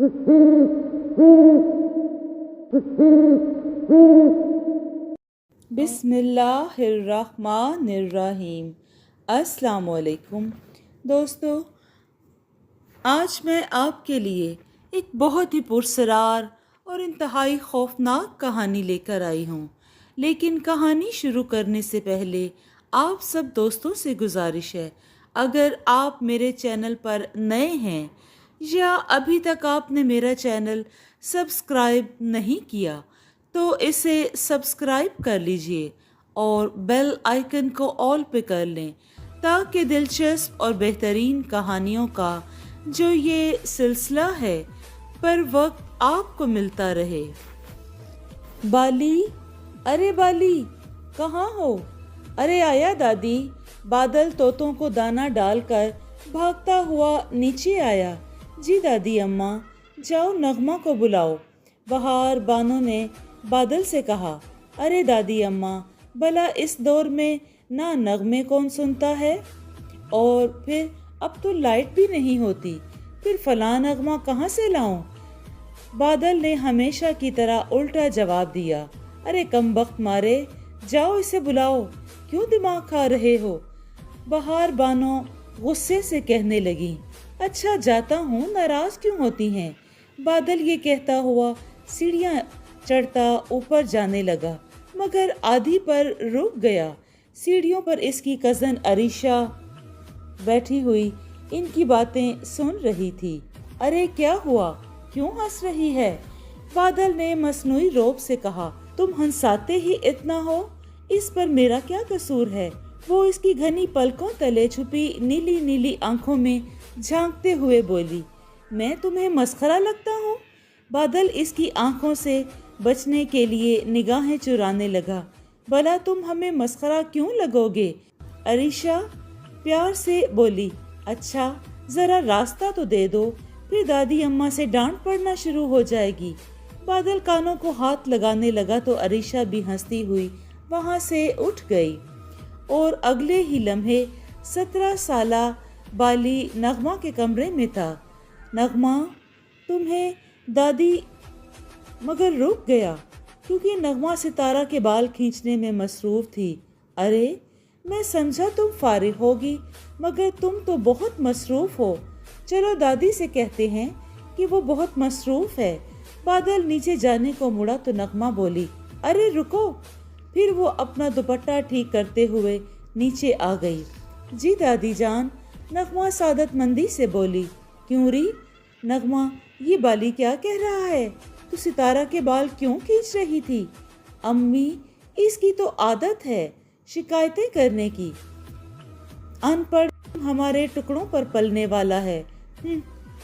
بسم اللہ الرحمن الرحیم۔ السلام علیکم دوستو، آج میں آپ کے لیے ایک بہت ہی پرسرار اور انتہائی خوفناک کہانی لے کر آئی ہوں، لیکن کہانی شروع کرنے سے پہلے آپ سب دوستوں سے گزارش ہے، اگر آپ میرے چینل پر نئے ہیں یا ابھی تک آپ نے میرا چینل سبسکرائب نہیں کیا تو اسے سبسکرائب کر لیجئے اور بیل آئیکن کو آل پہ کر لیں تاکہ دلچسپ اور بہترین کہانیوں کا جو یہ سلسلہ ہے پر وقت آپ کو ملتا رہے۔ بالی، ارے بالی کہاں ہو؟ ارے آیا دادی۔ بادل طوطوں کو دانہ ڈال کر بھاگتا ہوا نیچے آیا۔ جی دادی اماں، جاؤ نغمہ کو بلاؤ، بہار بانو نے بادل سے کہا۔ ارے دادی اماں، بھلا اس دور میں نہ نغمے کون سنتا ہے؟ اور پھر اب تو لائٹ بھی نہیں ہوتی، پھر فلاں نغمہ کہاں سے لاؤں؟ بادل نے ہمیشہ کی طرح الٹا جواب دیا۔ ارے کم بخت مارے، جاؤ اسے بلاؤ، کیوں دماغ کھا رہے ہو؟ بہار بانو غصے سے کہنے لگی۔ اچھا جاتا ہوں، ناراض کیوں ہوتی ہیں؟ بادل یہ کہتا ہوا سیڑھیاں چڑھتا اوپر جانے لگا، مگر آدھی پر رک گیا۔ سیڑھیوں پر اس کی کزن عریشہ بیٹھی ہوئی ان کی باتیں سن رہی تھی۔ ارے کیا ہوا؟ کیوں ہنس رہی ہے؟ بادل نے مصنوعی روب سے کہا۔ تم ہنساتے ہی اتنا ہو، اس پر میرا کیا قصور ہے؟ وہ اس کی گھنی پلکوں تلے چھپی نیلی نیلی آنکھوں میں جھانکتے ہوئے بولی۔ میں تمہیں مسخرہ لگتا ہوں؟ بادل اس کی آنکھوں سے بچنے کے لیے نگاہیں چرانے لگا۔ بھلا تم ہمیں مسخرہ کیوں لگو گے؟ عریشہ پیار سے بولی۔ اچھا ذرا راستہ تو دے دو، پھر دادی اماں سے ڈانٹ پڑنا شروع ہو جائے گی۔ بادل کانوں کو ہاتھ لگانے لگا تو عریشہ بھی ہنستی ہوئی وہاں سے اٹھ گئی، اور اگلے ہی لمحے 17 سالہ بالی نغمہ کے کمرے میں تھا۔ نغمہ تمہیں دادی، مگر رک گیا کیونکہ نغمہ ستارہ کے بال کھینچنے میں مصروف تھی۔ ارے میں سمجھا تم فارغ ہوگی، مگر تم تو بہت مصروف ہو، چلو دادی سے کہتے ہیں کہ وہ بہت مصروف ہے۔ بادل نیچے جانے کو مڑا تو نغمہ بولی۔ ارے رکو، پھر وہ اپنا دوپٹہ ٹھیک کرتے ہوئے نیچے آ گئی۔ جی دادی جان، نغمہ سعادت مندی سے بولی۔ کیوں ری؟ نغمہ یہ بالی کیا کہہ رہا ہے؟ تو ستارہ کے بال کیوں کھینچ رہی تھی؟ امی اس کی تو عادت ہے شکایتیں کرنے کی، ان پڑھ ہمارے ٹکڑوں پر پلنے والا ہے۔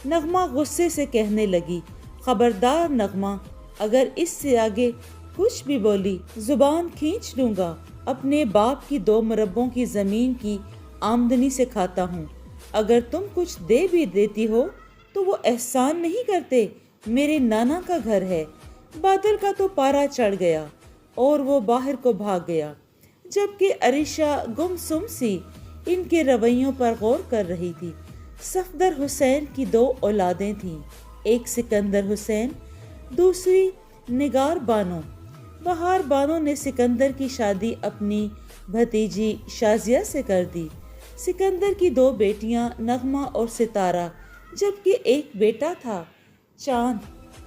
نغمہ غصے سے کہنے لگی۔ خبردار نغمہ، اگر اس سے آگے کچھ بھی بولی زبان کھینچ لوں گا۔ اپنے باپ کی 2 مربوں کی زمین کی آمدنی سے کھاتا ہوں، اگر تم کچھ دے بھی دیتی ہو تو وہ احسان نہیں کرتے، میرے نانا کا گھر ہے۔ بادل کا تو پارا چڑھ گیا اور وہ باہر کو بھاگ گیا، جبکہ عریشہ گمسم سی ان کے رویوں پر غور کر رہی تھی۔ صفدر حسین کی 2 اولادیں تھیں، ایک سکندر حسین، دوسری نگار بانو۔ بہار بانو نے سکندر کی شادی اپنی بھتیجی شازیہ سے کر دی۔ سکندر کی 2 بیٹیاں نغمہ اور ستارہ، جبکہ ایک بیٹا تھا چاند۔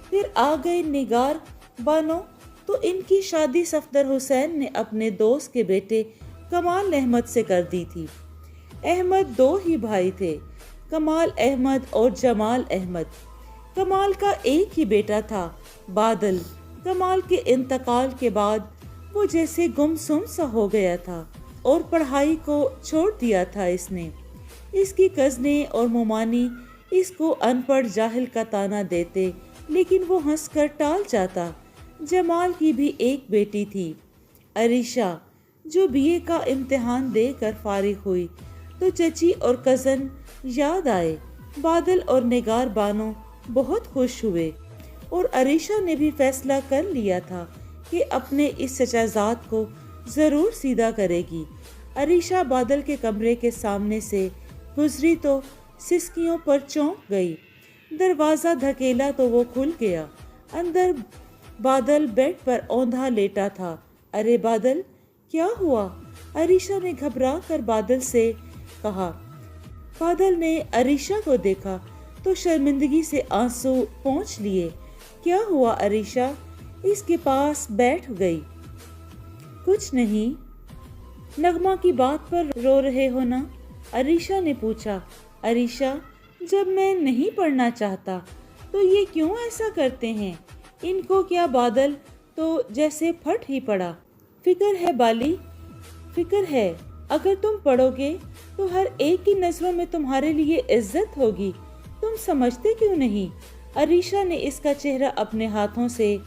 پھر آ گئے نگار بانو، تو ان کی شادی صفدر حسین نے اپنے دوست کے بیٹے کمال احمد سے کر دی تھی۔ احمد 2 ہی بھائی تھے، کمال احمد اور جمال احمد۔ کمال کا ایک ہی بیٹا تھا بادل۔ کمال کے انتقال کے بعد وہ جیسے گمسم سا ہو گیا تھا اور پڑھائی کو چھوڑ دیا تھا اس نے۔ اس کی کزنیں اور ممانی اس کو ان پڑھ جاہل کا طعنہ دیتے، لیکن وہ ہنس کر ٹال جاتا۔ جمال کی بھی ایک بیٹی تھی عریشہ، جو BA کا امتحان دے کر فارغ ہوئی تو چچی اور کزن یاد آئے۔ بادل اور نگار بانو بہت خوش ہوئے، اور عریشہ نے بھی فیصلہ کر لیا تھا کہ اپنے اس چچا زاد کو ضرور سیدھا کرے گی۔ عریشہ بادل کے کمرے کے سامنے سے گزری تو سسکیوں پر چونک گئی۔ दरवाज़ा धकेला तो वो खुल गया। अंदर बादल बेड पर औंधा लेटा था। अरे बादल, क्या हुआ? अरीशा ने घबरा कर बादल से कहा। बादल ने अरीशा को देखा तो शर्मिंदगी से आंसू पोंछ लिए। क्या हुआ अरीशा? इसके पास बैठ गई। कुछ नहीं। नगमा की बात पर रो रहे हो ना? अरीशा ने पूछा। अरीशा, जब मैं नहीं पढ़ना चाहता तो ये क्यों ऐसा करते हैं? इनको क्या? बादल तो जैसे फट ही पड़ा। फिक्र है बाली, फिक्र है। अगर तुम पढ़ोगे तो हर एक की नज़रों में तुम्हारे लिए इज्जत होगी। तुम समझते क्यों नहीं? अरीशा ने इसका चेहरा अपने हाथों से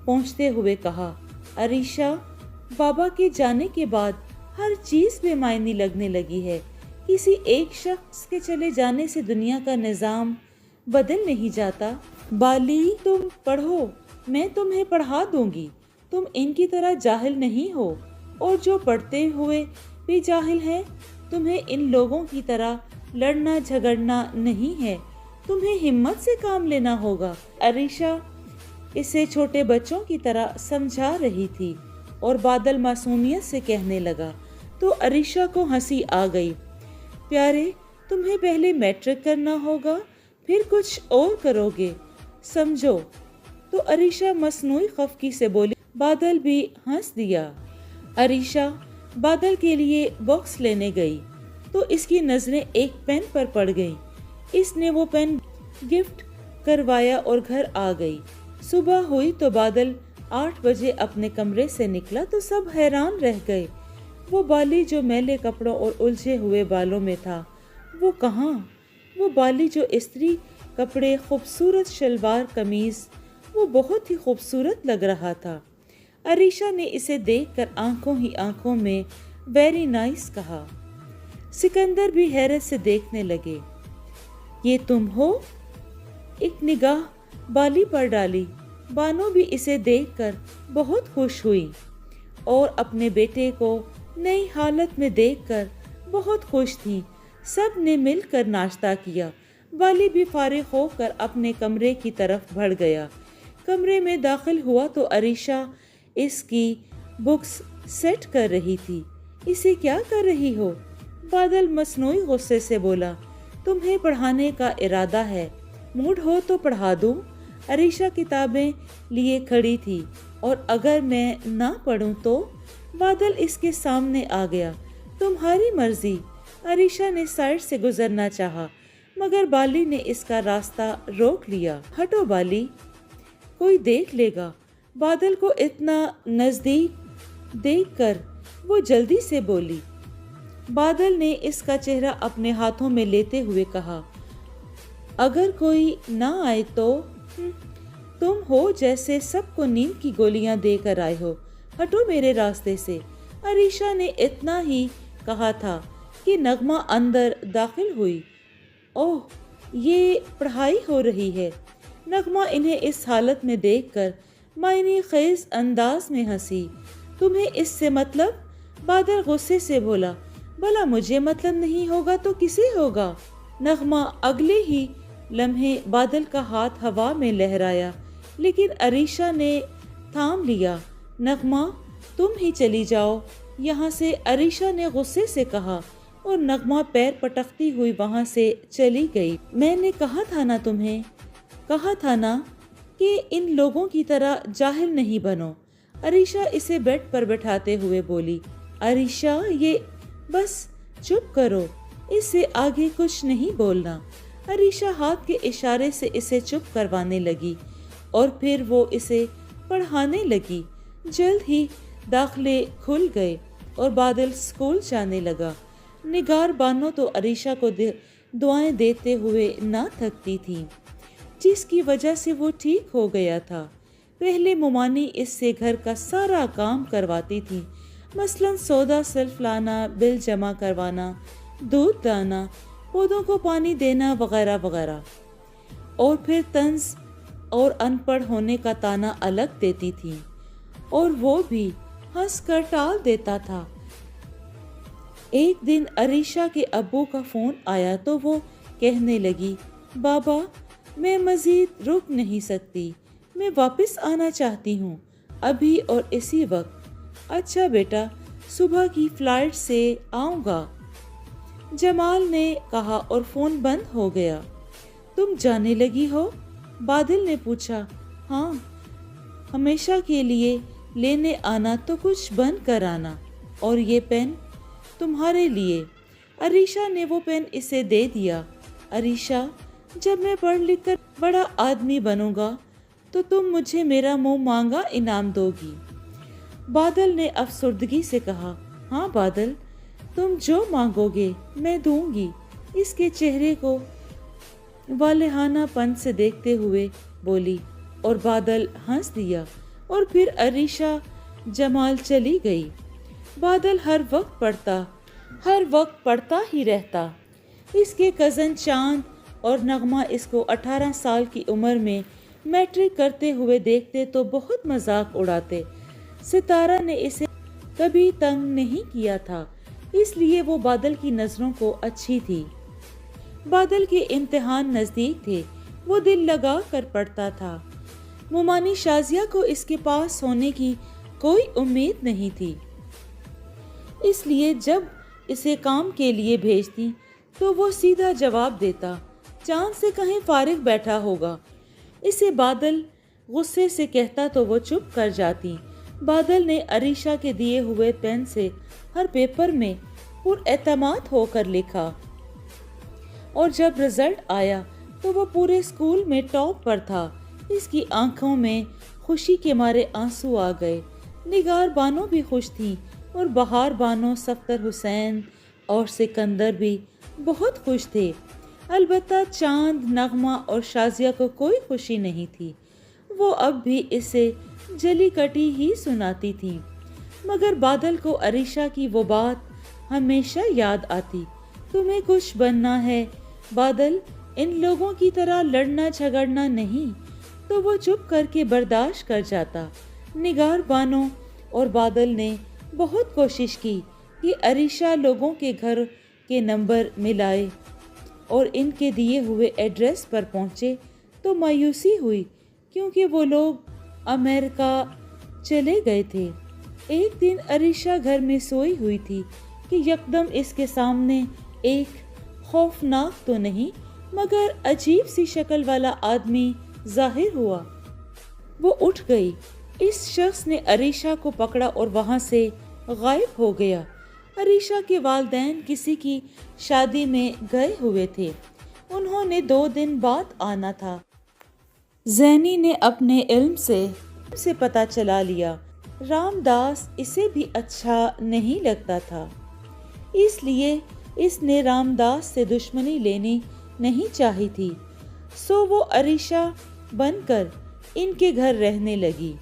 पोंछते हुए कहा। अरीशा, बाबा के जाने के बाद हर चीज़ बेमायनी लगने लगी है। किसी एक शख्स के चले जाने से दुनिया का निज़ाम बदल नहीं जाता। बाली, तुम पढ़ो, मैं तुम्हें पढ़ा दूंगी। तुम इनकी तरह जाहिल नहीं हो, और जो पढ़ते हुए भी जाहिल हैं। तुम्हें इन लोगों की तरह लड़ना झगड़ना नहीं है। तुम्हें हिम्मत से काम लेना होगा। अरीशा इसे छोटे बच्चों की तरह समझा रही थी और बादल मासूमियत से कहने लगा तो अरीशा को हंसी आ गई। प्यारे, तुम्हें पहले मैट्रिक करना होगा, फिर कुछ और करोगे, समझो। तो अरीशा मसनूई खफकी से बोली। बादल भी हंस दिया। अरीशा बादल के लिए बॉक्स लेने गई तो इसकी नज़रें एक पेन पर पड़ गईं। इसने वो पेन गिफ्ट करवाया और घर आ गई। सुबह हुई तो बादल 8 बजे अपने कमरे से निकला तो सब हैरान रह गए। वो बाली जो मैले कपड़ों और उलझे हुए बालों में था, वो कहाँ? वो बाली जो इस्त्री कपड़े, खूबसूरत शलवार कमीज, वो बहुत ही खूबसूरत लग रहा था। अरीशा ने इसे देखकर आंखों ही आंखों में वेरी नाइस कहा। सिकंदर भी हैरत से देखने लगे। ये तुम हो? एक निगाह बाली पर डाली। बानो भी इसे देखकर बहुत खुश हुई और अपने बेटे को नई हालत में देखकर बहुत खुश थी। सब ने मिलकर नाश्ता किया। बाली भी फारिग होकर अपने कमरे की तरफ बढ़ गया। कमरे में दाखिल हुआ तो अरीशा इसकी बुक्स सेट कर रही थी। इसे क्या कर रही हो? बादल मसनूई गुस्से से बोला। तुम्हें पढ़ाने का इरादा है, मूड हो तो पढ़ा दूं। अरीशा किताबें लिए खड़ी थी और अगर मैं ना पढ़ूं तो? बादल इसके सामने आ गया। तुम्हारी मर्जी। अरीशा ने साइड से गुजरना चाहा मगर बाली ने इसका रास्ता रोक लिया। हटो बाली, कोई देख लेगा। बादल को इतना नजदीक देखकर वो जल्दी से बोली। बादल ने इसका चेहरा अपने हाथों में लेते हुए कहा, अगर कोई ना आए तो? तुम हो जैसे सबको नींद की गोलियां देकर आए हो। हटो मेरे रास्ते से। अरीशा ने इतना ही कहा था कि नगमा अंदर दाखिल हुई। ओह, ये पढ़ाई हो रही है। नगमा इन्हें इस हालत में देखकर मायने खेज अंदाज में हंसी। तुम्हें इससे मतलब? बादल गुस्से से बोला। भला मुझे मतलब नहीं होगा तो किसे होगा? नगमा अगले ही लम्हे बादल का हाथ हवा में लहराया लेकिन अरीशा ने थाम लिया। नगमा, तुम ही चली जाओ यहाँ से, अरीशा ने गुस्से से कहा और नगमा पैर पटकती हुई वहाँ से चली गई। मैंने कहा था ना तुम्हें, कहा था ना कि इन लोगों की तरह जाहिल नहीं बनो। अरीशा इसे बेड पर बैठाते हुए बोली। अरीशा, ये बस चुप करो, इससे आगे कुछ नहीं बोलना। अरीशा हाथ के इशारे से इसे चुप करवाने लगी और फिर वो इसे पढ़ाने लगी। जल्द ही दाखले खुल गए और बादल स्कूल जाने लगा। निगार बानो तो अरीशा को दुआएं देते हुए ना थकती थी, जिसकी वजह से वो ठीक हो गया था। पहले मुमानी इससे घर का सारा काम करवाती थी, मसलन सौदा सिल्फ लाना, बिल जमा करवाना, दूध दाना, पौधों को पानी देना वगैरह वगैरह। और फिर तंज और अनपढ़ होने का ताना अलग देती थी और वो भी हंसकर टाल देता था। एक दिन अरीशा के अब्बू का फ़ोन आया तो वो कहने लगी, बाबा मैं मज़ीद रुक नहीं सकती, मैं वापस आना चाहती हूँ, अभी और इसी वक्त। अच्छा बेटा, सुबह की फ़्लाइट से आऊँगा, जमाल ने कहा और फ़ोन बंद हो गया। तुम जाने लगी हो? बादल ने पूछा। हाँ, हमेशा के लिए लेने आना तो कुछ बन कर आना, और ये पेन तुम्हारे लिए। अरीशा ने वो पेन इसे दे दिया। अरीशा, जब मैं पढ़ लिख कर बड़ा आदमी बनूंगा तो तुम मुझे मेरा मुंह मांगा इनाम दोगी। बादल ने अफसुर्दगी से कहा। हाँ बादल, तुम जो मांगोगे मैं दूंगी। इसके चेहरे को वालेहानापन से देखते हुए बोली, और बादल हंस दिया। और फिर अरीशा जमाल चली गई। बादल हर वक्त पढ़ता ही रहता। इसके कज़न चांद और नगमा इसको 18 साल की उम्र में मैट्रिक करते हुए देखते तो बहुत मजाक उड़ाते। सितारा ने इसे कभी तंग नहीं किया था, इसलिए वो बादल की नज़रों को अच्छी थी। बादल के इम्तिहान नज़दीक थे, वो दिल लगा कर पढ़ता था। मुमानी शाजिया को इसके पास होने की कोई उम्मीद नहीं थी, इसलिए जब इसे काम के लिए भेजती तो वो सीधा जवाब देता, चांद से कहीं फारिग बैठा होगा। इसे बादल गुस्से से कहता तो वो चुप कर जाती। बादल ने अरीशा के दिए हुए पेन से हर पेपर में पुरएतमाद होकर लिखा, और जब रिजल्ट आया तो वो पूरे स्कूल में टॉप पर था। इसकी आंखों में खुशी के मारे आंसू आ गए। निगार बानो भी खुश थी, और बहार बानो, सफ्तर हुसैन और सिकंदर भी बहुत खुश थे। अलबत्ता चांद, नगमा और शाजिया को कोई खुशी नहीं थी। वो अब भी इसे जली कटी ही सुनाती थी, मगर बादल को अरीशा की वो बात हमेशा याद आती। तुम्हें कुछ बनना है बादल, इन लोगों की तरह लड़ना झगड़ना नहीं। तो वो चुप करके बर्दाश्त कर जाता। निगार बानो और बादल ने बहुत कोशिश की कि अरीशा लोगों के घर के नंबर मिलाए और इनके दिए हुए एड्रेस पर पहुंचे, तो मायूसी हुई, क्योंकि वो लोग अमेरिका चले गए थे। एक दिन अरीशा घर में सोई हुई थी कि यकदम इसके सामने एक खौफनाक तो नहीं मगर अजीब सी शक्ल वाला आदमी जाहिर हुआ। वो उठ गई। इस शख्स ने अरीशा को पकड़ा और वहां से गायब हो गया। अरीशा के वालिदैन किसी की शादी में गए हुए थे, उन्होंने 2 दिन बाद आना था। ज़ैनी ने अपने इल्म से पता चला लिया। रामदास इसे भी अच्छा नहीं लगता था, इसलिए इसने रामदास से दुश्मनी लेनी नहीं चाही थी। सो वो अरीशा बनकर इनके घर रहने लगी।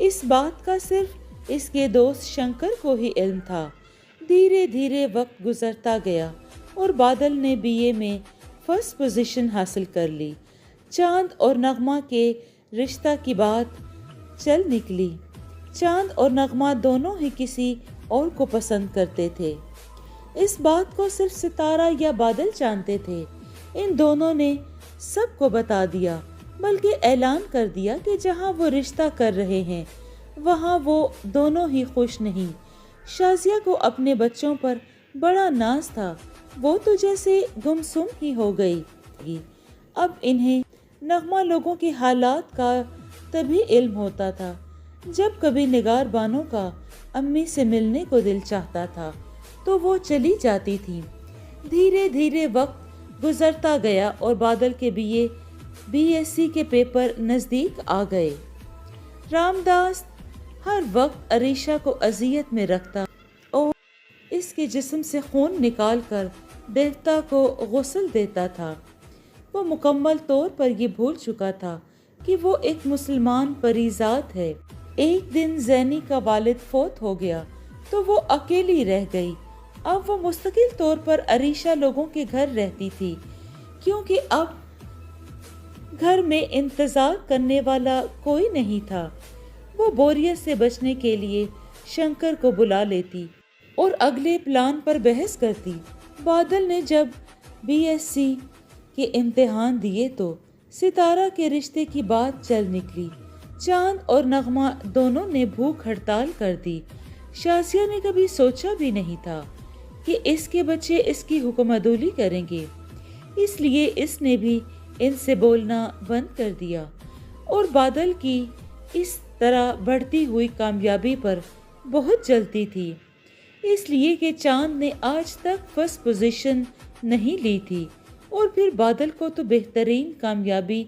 इस बात का सिर्फ इसके दोस्त शंकर को ही इल्म था। धीरे धीरे वक्त गुजरता गया और बादल ने बीए में फर्स्ट पोजीशन हासिल कर ली। चांद और नगमा के रिश्ता की बात चल निकली। चांद और नगमा दोनों ही किसी और को पसंद करते थे। इस बात को सिर्फ सितारा या बादल जानते थे। इन दोनों ने सबको बता दिया, बल्कि ऐलान कर दिया कि जहां वो रिश्ता कर रहे हैं वहां वो दोनों ही खुश नहीं। शाजिया को अपने बच्चों पर बड़ा नाज था, वो तो जैसे गुमसुम ही हो गई। अब इन्हें नगमा लोगों के हालात का तभी इल्म होता था जब कभी निगार बानो का अम्मी से मिलने को दिल चाहता था तो वो चली जाती थी। धीरे धीरे वक्त गुजरता गया और बादल के बीएससी के पेपर नज़दीक आ गए। रामदास हर वक्त अरीशा को अजियत में रखता और इसके जिस्म से खून निकालकर देवता को गुस्ल देता था। वो मुकम्मल तौर पर ये भूल चुका था कि वो एक मुसलमान परीज़ात है। एक दिन ज़ैनी का वालिद फौत हो गया तो वो अकेली रह गई। अब वो मुस्तकिल तौर पर अरीशा लोगों के घर रहती थी, क्योंकि अब घर में इंतज़ार करने वाला कोई नहीं था। वो बोरियत से बचने के लिए शंकर को बुला लेती और अगले प्लान पर बहस करती। बादल ने जब बीएससी के इम्तिहान दिए तो ستارہ کے رشتے کی بات چل نکلی۔ چاند اور نغمہ دونوں نے بھوک ہڑتال کر دی۔ شازیہ نے کبھی سوچا بھی نہیں تھا کہ اس کے بچے اس کی حکم عدولی کریں گے، اس لیے اس نے بھی ان سے بولنا بند کر دیا، اور بادل کی اس طرح بڑھتی ہوئی کامیابی پر بہت جلتی تھی، اس لیے کہ چاند نے آج تک فرسٹ پوزیشن نہیں لی تھی، اور پھر بادل کو تو بہترین کامیابی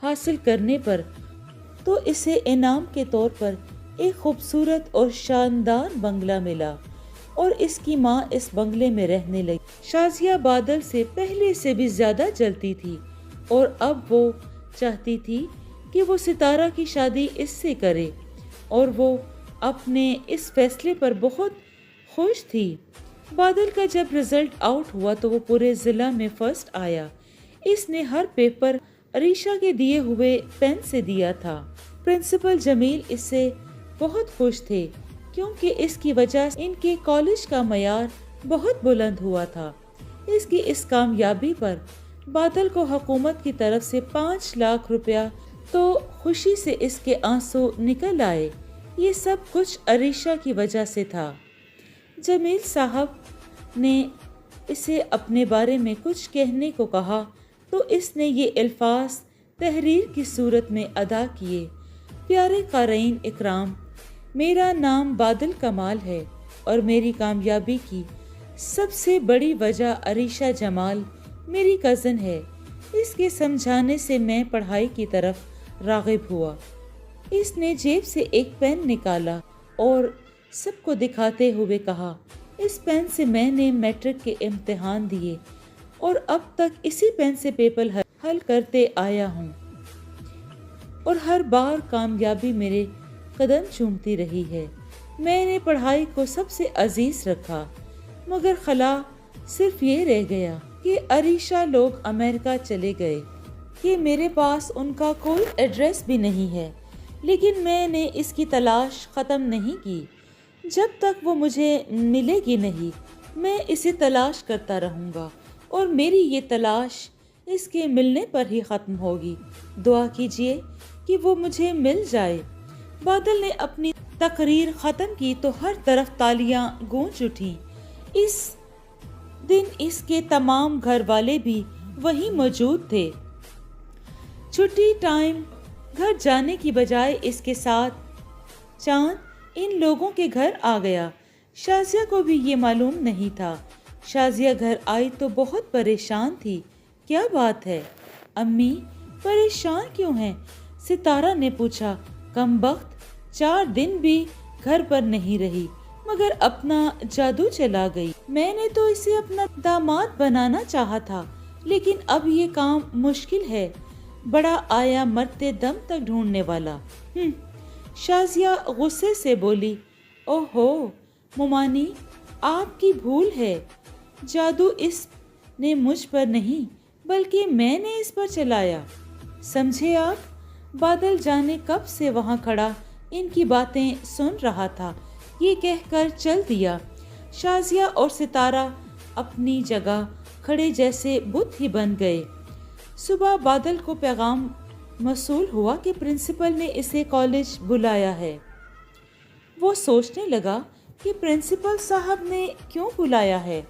حاصل کرنے پر تو اسے انعام کے طور پر ایک خوبصورت اور شاندار بنگلہ ملا، اور اس کی ماں اس بنگلے میں رہنے لگی۔ شازیہ بادل سے پہلے سے بھی زیادہ جلتی تھی، اور اب وہ چاہتی تھی کہ وہ ستارہ کی شادی اس سے کرے، اور وہ اپنے اس فیصلے پر بہت خوش تھی۔ بادل کا جب رزلٹ آؤٹ ہوا تو وہ پورے ضلع میں فرسٹ آیا۔ اس نے ہر پیپر عریشہ کے دیے ہوئے پین سے دیا تھا۔ پرنسپل جمیل اس سے بہت خوش تھے، کیونکہ اس کی وجہ سے ان کے کالج کا معیار بہت بلند ہوا تھا۔ اس کی اس کامیابی پر بادل کو حکومت کی طرف سے 5 لاکھ روپیہ تو خوشی سے اس کے آنسو نکل آئے۔ یہ سب کچھ عریشہ کی وجہ سے تھا۔ جمیل صاحب نے اسے اپنے بارے میں کچھ کہنے کو کہا تو اس نے یہ الفاظ تحریر کی صورت میں ادا کیے: پیارے قارئین اکرام، میرا نام بادل کمال ہے، اور میری کامیابی کی سب سے بڑی وجہ عریشہ جمال میری کزن ہے۔ اس کے سمجھانے سے میں پڑھائی کی طرف راغب ہوا۔ اس نے جیب سے ایک پین نکالا اور سب کو دکھاتے ہوئے کہا: اس پین سے میں نے میٹرک کے امتحان دیے، اور اب تک اسی پین سے پیپر حل کرتے آیا ہوں، اور ہر بار کامیابی میرے قدم چومتی رہی ہے۔ میں نے پڑھائی کو سب سے عزیز رکھا، مگر خلا صرف یہ رہ گیا کہ عریشہ لوگ امریکہ چلے گئے، کہ میرے پاس ان کا کوئی ایڈریس بھی نہیں ہے، لیکن میں نے اس کی تلاش ختم نہیں کی۔ جب تک وہ مجھے ملے گی نہیں، میں اسے تلاش کرتا رہوں گا، اور میری یہ تلاش اس کے ملنے پر ہی ختم ہوگی۔ دعا کیجئے کہ وہ مجھے مل جائے۔ بادل نے اپنی تقریر ختم کی تو ہر طرف تالیاں گونج اٹھیں۔ اس دن اس کے تمام گھر والے بھی وہیں موجود تھے۔ چھٹی ٹائم گھر جانے کی بجائے اس کے ساتھ چاند ان لوگوں کے گھر آ گیا۔ شازیہ کو بھی یہ معلوم نہیں تھا۔ شازیہ گھر آئی تو بہت پریشان تھی۔ کیا بات ہے امی، پریشان کیوں ہیں؟ ستارہ نے پوچھا۔ کمبخت 4 دن بھی گھر پر نہیں رہی، مگر اپنا جادو چلا گئی۔ میں نے تو اسے اپنا داماد بنانا چاہا تھا، لیکن اب یہ کام مشکل ہے۔ بڑا آیا مرتے دم تک ڈھونڈنے والا۔ شازیہ غصے سے بولی۔ اوہو مومانی، آپ کی بھول ہے، جادو اس نے مجھ پر نہیں بلکہ میں نے اس پر چلایا، سمجھے آپ؟ بادل جانے کب سے وہاں کھڑا ان کی باتیں سن رہا تھا، یہ کہہ کر چل دیا۔ شازیہ اور ستارہ اپنی جگہ کھڑے جیسے بت ہی بن گئے۔ صبح بادل کو پیغام موصول ہوا کہ پرنسپل نے اسے کالج بلایا ہے۔ وہ سوچنے لگا کہ پرنسپل صاحب نے کیوں بلایا ہے۔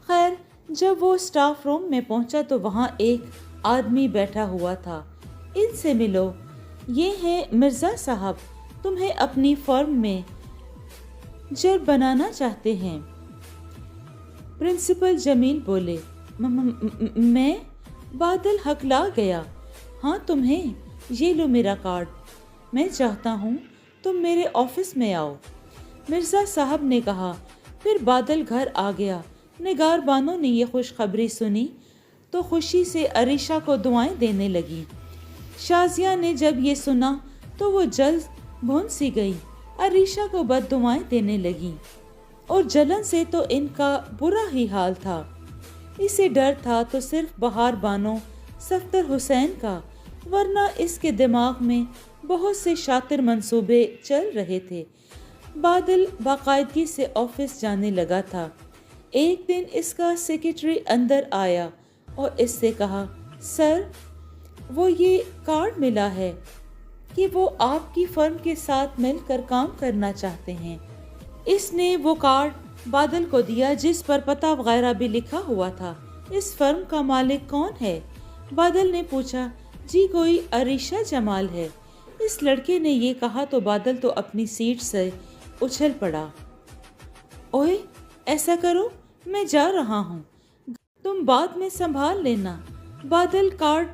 خیر، جب وہ اسٹاف روم میں پہنچا تو وہاں ایک آدمی بیٹھا ہوا تھا۔ ان سے ملو، یہ ہیں مرزا صاحب، تمہیں اپنی فرم میں جج بنانا چاہتے ہیں۔ پرنسپل جمیل بولے۔ میں؟ بادل ہکلا گیا۔ ہاں تمہیں، یہ لو میرا کارڈ، میں چاہتا ہوں تم میرے آفس میں آؤ، مرزا صاحب نے کہا۔ پھر بادل گھر آ گیا۔ نگار بانو نے یہ خوشخبری سنی تو خوشی سے عریشہ کو دعائیں دینے لگی۔ شازیہ نے جب یہ سنا تو وہ جلد بھون سی گئی، عریشہ کو بد دعائیں دینے لگی، اور جلن سے تو ان کا برا ہی حال تھا۔ اسے ڈر تھا تو صرف بہار بانو صفدر حسین کا، ورنہ اس کے دماغ میں بہت سے شاطر منصوبے چل رہے تھے۔ بادل باقاعدگی سے آفس جانے لگا تھا۔ ایک دن اس کا سیکرٹری اندر آیا اور اس سے کہا، سر वो ये कार्ड मिला है कि वो आपकी फर्म के साथ मिलकर काम करना चाहते हैं। इसने वो कार्ड बादल को दिया जिस पर पता वगैरह भी लिखा हुआ था। इस फर्म का मालिक कौन है? बादल ने पूछा। जी कोई अरीशा जमाल है। इस लड़के ने ये कहा तो बादल तो अपनी सीट से उछल पड़ा। ओए ऐसा करो, मैं जा रहा हूँ, तुम बाद में संभाल लेना। बादल कार्ड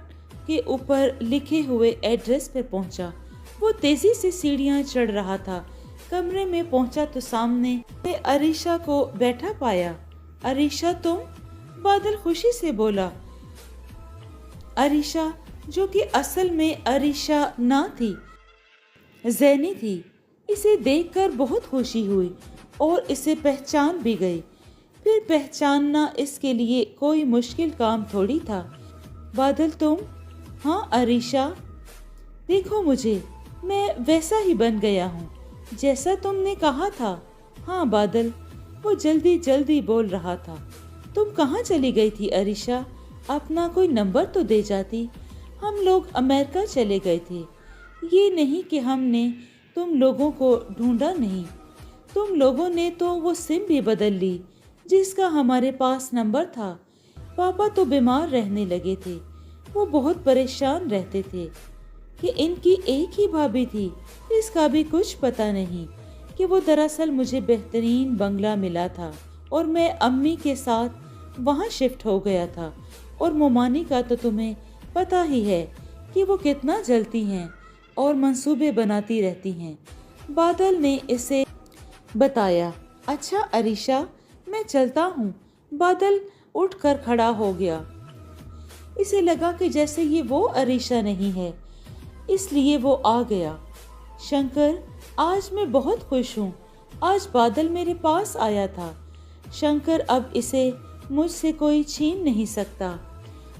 के ऊपर लिखे हुए एड्रेस पर पहुंचा। वो तेजी से सीढ़ियां चढ़ रहा था। कमरे में पहुंचा तो सामने अरीशा को बैठा पाया। अरीशा तुम? बादल खुशी से बोला। अरीशा, जो कि असल में अरीशा ना थी, ज़ैनी थी। इसे देखकर बहुत खुशी हुई और इसे पहचान भी गई। फिर पहचानना इसके लिए कोई मुश्किल काम थोड़ी था। बादल तुम? हाँ अरीशा, देखो मुझे, मैं वैसा ही बन गया हूँ जैसा तुमने कहा था। हाँ बादल, वो जल्दी जल्दी बोल रहा था। तुम कहाँ चली गई थी अरीशा? अपना कोई नंबर तो दे जाती। हम लोग अमेरिका चले गए थे। ये नहीं कि हमने तुम लोगों को ढूंढा नहीं, तुम लोगों ने तो वो सिम भी बदल ली जिसका हमारे पास नंबर था। पापा तो बीमार रहने लगे थे। वो बहुत परेशान रहते थे कि इनकी एक ही भाभी थी। इसका भी कुछ पता नहीं कि वो दरअसल मुझे बेहतरीन बंगला मिला था और मैं अम्मी के साथ वहाँ शिफ्ट हो गया था। और मोमानी का तो तुम्हें पता ही है कि वो कितना जलती हैं और मंसूबे बनाती रहती हैं। बादल ने इसे बताया। अच्छा अरीशा, मैं चलता हूँ। बादल उठकर खड़ा हो गया। इसे लगा कि जैसे ये वो अरीशा नहीं है, इसलिए वो आ गया। शंकर, आज मैं बहुत खुश हूँ। आज बादल मेरे पास आया था। शंकर, अब इसे मुझसे कोई छीन नहीं सकता।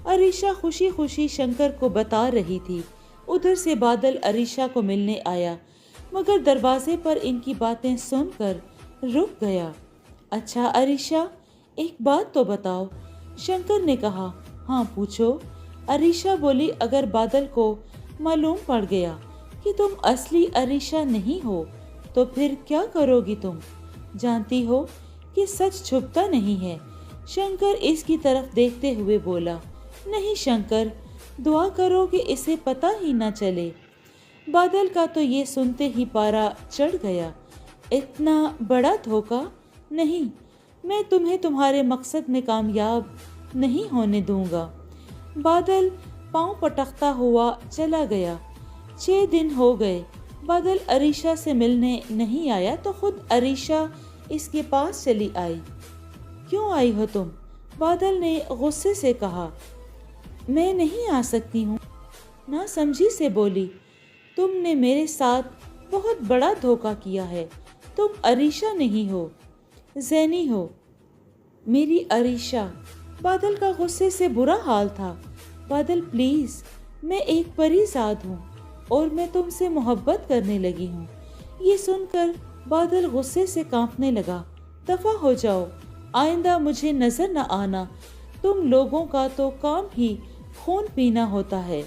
अरीशा खुशी खुशी शंकर को बता रही थी। उधर से बादल अरीशा को मिलने आया, मगर दरवाजे पर इनकी बातें सुनकर रुक गया। अच्छा अरीशा, एक बात तो बताओ, शंकर ने कहा। हाँ पूछो। अरीशा बोली, अगर बादल को मालूम पड़ गया कि तुम असली अरीशा नहीं हो तो फिर क्या करोगी तुम? जानती हो कि सच छुपता नहीं है। शंकर इसकी तरफ देखते हुए बोला। नहीं शंकर, दुआ करो कि इसे पता ही ना चले। बादल का तो ये सुनते ही पारा चढ़ गया। इतना बड़ा धोखा? नहीं, मैं तुम्हें तुम्हारे मकसद में कामयाब नहीं होने दूंगा। बादल पांव पटकता हुआ चला गया। 6 दिन हो गए। बादल अरीशा से मिलने नहीं आया तो खुद अरीशा इसके पास चली आई। क्यों आई हो तुम? बादल ने गुस्से से कहा। मैं नहीं आ सकती हूँ, ना समझी से बोली। तुमने मेरे साथ बहुत बड़ा धोखा किया है। तुम अरीशा नहीं हो, ज़ैनी हो, मेरी अरीशा। बादल का गुस्से से बुरा हाल था। बादल प्लीज़, मैं एक परीज़ाद हूँ और मैं तुमसे मोहब्बत करने लगी हूँ। ये सुनकर बादल गुस्से से कांपने लगा। दफा हो जाओ, आइंदा मुझे नजर न आना। तुम लोगों का तो काम ही खून पीना होता है।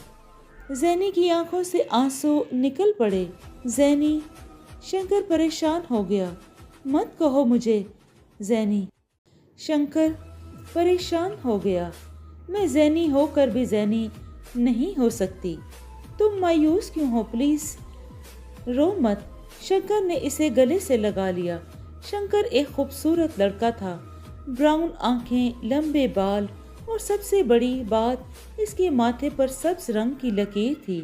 ज़ैनी की आंखों से आंसू निकल पड़े। ज़ैनी, शंकर परेशान हो गया। मत कहो मुझे ज़ैनी। शंकर परेशान हो गया। मैं ज़ैनी होकर भी ज़ैनी नहीं हो सकती। तुम मायूस क्यों हो? प्लीज़ रो मत। शंकर ने इसे गले से लगा लिया। शंकर एक खूबसूरत लड़का था। ब्राउन आंखें, लंबे बाल और सबसे बड़ी बात, इसके माथे पर सब्ज रंग की लकीर थी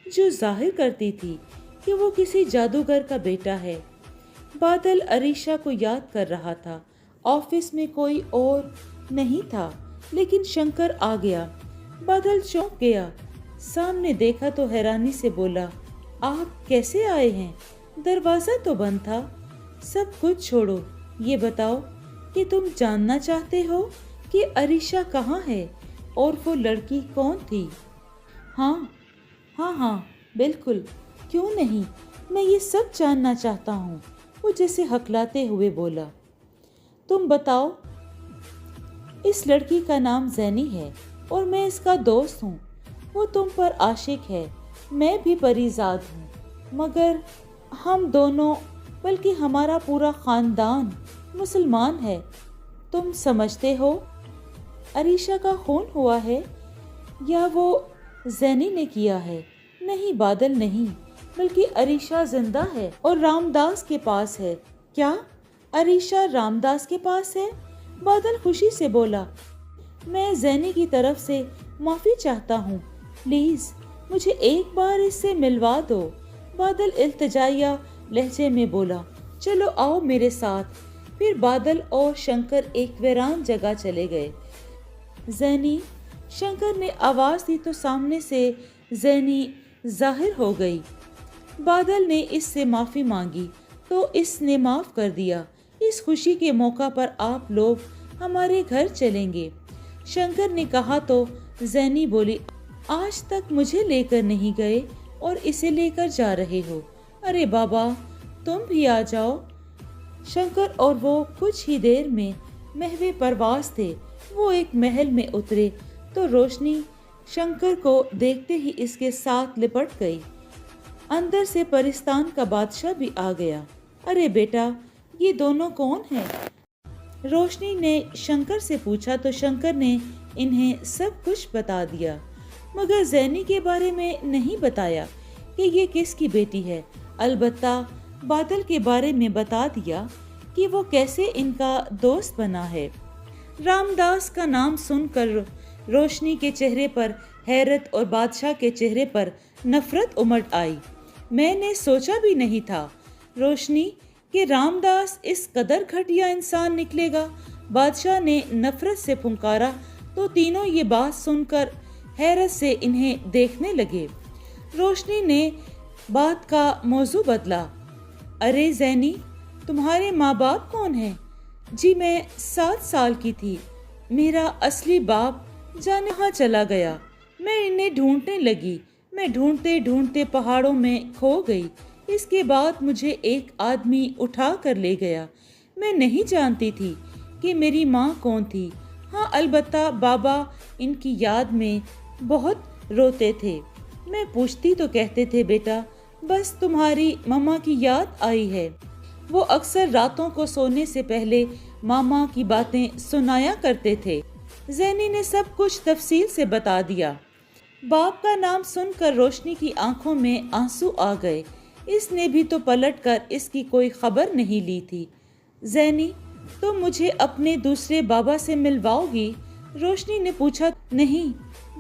जो जाहिर करती थी कि वो किसी जादूगर का बेटा है। बादल अरीशा को याद कर रहा था। ऑफिस में कोई और नहीं था, लेकिन शंकर आ गया। बादल चौंक गया। सामने देखा तो हैरानी से बोला, आप कैसे आए हैं? दरवाज़ा तो बंद था। सब कुछ छोड़ो, ये बताओ कि तुम जानना चाहते हो कि अरीशा कहाँ है और वो लड़की कौन थी? हाँ हाँ, बिल्कुल, क्यों नहीं, मैं ये सब जानना चाहता हूँ। वो जैसे हकलाते हुए बोला। तुम बताओ। इस लड़की का नाम ज़ैनी है और मैं इसका दोस्त हूँ। وہ تم پر عاشق ہے، میں بھی پریزاد ہوں، مگر ہم دونوں بلکہ ہمارا پورا خاندان مسلمان ہے۔ تم سمجھتے ہو عریشہ کا خون ہوا ہے یا وہ زینی نے کیا ہے؟ نہیں بادل، نہیں، بلکہ عریشہ زندہ ہے اور رام داس کے پاس ہے۔ کیا عریشہ رام داس کے پاس ہے؟ بادل خوشی سے بولا۔ میں زینی کی طرف سے معافی چاہتا ہوں، پلیز مجھے ایک بار اس سے ملوا دو، بادل التجائیہ لہجے میں بولا۔ چلو آؤ میرے ساتھ۔ پھر بادل اور شنکر ایک ویران جگہ چلے گئے۔ زینی، شنکر نے آواز دی تو سامنے سے زینی ظاہر ہو گئی۔ بادل نے اس سے معافی مانگی تو اس نے معاف کر دیا۔ اس خوشی کے موقع پر آپ لوگ ہمارے گھر چلیں گے، شنکر نے کہا تو زینی بولی، آج تک مجھے لے کر نہیں گئے اور اسے لے کر جا رہے ہو؟ ارے بابا تم بھی آ جاؤ۔ شنکر اور وہ کچھ ہی دیر میں محو پرواز تھے۔ وہ ایک محل میں اترے تو روشنی شنکر کو دیکھتے ہی اس کے ساتھ لپٹ گئی۔ اندر سے پرستان کا بادشاہ بھی آ گیا۔ ارے بیٹا یہ دونوں کون ہیں؟ روشنی نے شنکر سے پوچھا تو شنکر نے انہیں سب کچھ بتا دیا، مگر زینی کے بارے میں نہیں بتایا کہ یہ کس کی بیٹی ہے۔ البتہ بادل کے بارے میں بتا دیا کہ وہ کیسے ان کا دوست بنا ہے۔ رام داس کا نام سن کر روشنی کے چہرے پر حیرت اور بادشاہ کے چہرے پر نفرت امٹ آئی۔ میں نے سوچا بھی نہیں تھا روشنی کہ رام داس اس قدر گھٹیا انسان نکلے گا۔ بادشاہ نے نفرت سے پھنکارا تو تینوں یہ بات سن کر حیرت سے انہیں دیکھنے لگے۔ روشنی نے بات کا موضوع بدلا۔ ارے زینی تمہارے ماں باپ کون ہیں؟ جی میں 7 سال کی تھی، میرا اصلی باپ جانے کہاں چلا گیا، میں انہیں ڈھونڈنے لگی، میں ڈھونڈتے ڈھونڈتے پہاڑوں میں کھو گئی، اس کے بعد مجھے ایک آدمی اٹھا کر لے گیا۔ میں نہیں جانتی تھی کہ میری ماں کون تھی۔ ہاں البتہ بابا ان کی یاد میں بہت روتے تھے، میں پوچھتی تو کہتے تھے بیٹا بس تمہاری ماما کی یاد آئی ہے۔ وہ اکثر راتوں کو سونے سے پہلے ماما کی باتیں سنایا کرتے تھے۔ زینی نے سب کچھ تفصیل سے بتا دیا۔ باپ کا نام سن کر روشنی کی آنکھوں میں آنسو آ گئے۔ اس نے بھی تو پلٹ کر اس کی کوئی خبر نہیں لی تھی۔ زینی تم مجھے اپنے دوسرے بابا سے ملواؤ گی؟ روشنی نے پوچھا۔ نہیں،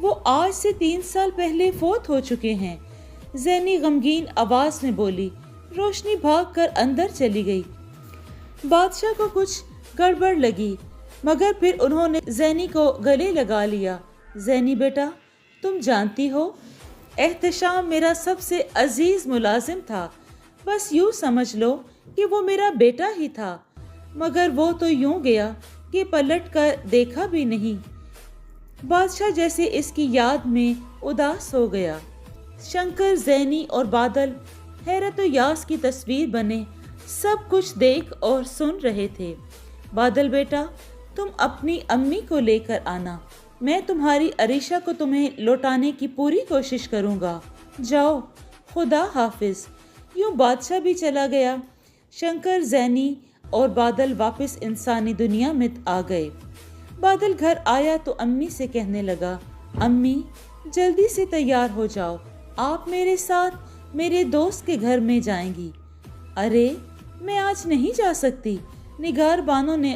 وہ آج سے 3 سال پہلے فوت ہو چکے ہیں، زینی غمگین آواز میں بولی۔ روشنی بھاگ کر اندر چلی گئی۔ بادشاہ کو کچھ گڑبڑ لگی، مگر پھر انہوں نے زینی کو گلے لگا لیا۔ زینی بیٹا تم جانتی ہو احتشام میرا سب سے عزیز ملازم تھا، بس یوں سمجھ لو کہ وہ میرا بیٹا ہی تھا، مگر وہ تو یوں گیا کہ پلٹ کر دیکھا بھی نہیں۔ بادشاہ جیسے اس کی یاد میں اداس ہو گیا۔ شنکر، زینی اور بادل حیرت و یاس کی تصویر بنے سب کچھ دیکھ اور سن رہے تھے۔ بادل بیٹا تم اپنی امی کو لے کر آنا، میں تمہاری عریشہ کو تمہیں لوٹانے کی پوری کوشش کروں گا، جاؤ، خدا حافظ۔ یوں بادشاہ بھی چلا گیا۔ شنکر، زینی اور بادل واپس انسانی دنیا میں آ گئے۔ بادل گھر آیا تو امی سے کہنے لگا، امی جلدی سے تیار ہو جاؤ، آپ میرے ساتھ میرے دوست کے گھر میں جائیں گی۔ ارے میں آج نہیں جا سکتی، نگار بانو نے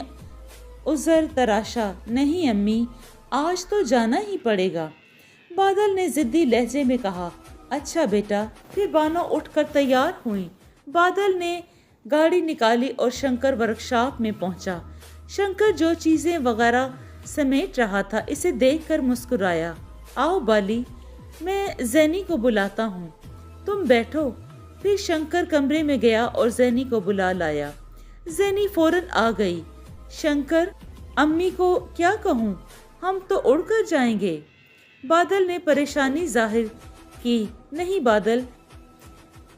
عذر تراشا۔ نہیں امی آج تو جانا ہی پڑے گا، بادل نے ضدی لہجے میں کہا۔ اچھا بیٹا۔ پھر بانو اٹھ کر تیار ہوئی۔ بادل نے گاڑی نکالی اور شنکر ورکشاپ میں پہنچا۔ شنکر جو چیزیں وغیرہ سمیٹ رہا تھا اسے دیکھ کر مسکرایا۔ آؤ بالی، میں زینی کو بلاتا ہوں، تم بیٹھو۔ پھر شنکر کمرے میں گیا اور زینی کو بلا لایا۔ زینی فوراً آ گئی۔ شنکر، امی کو کیا کہوں، ہم تو اڑ کر جائیں گے۔ بادل نے پریشانی ظاہر کی۔ نہیں بادل،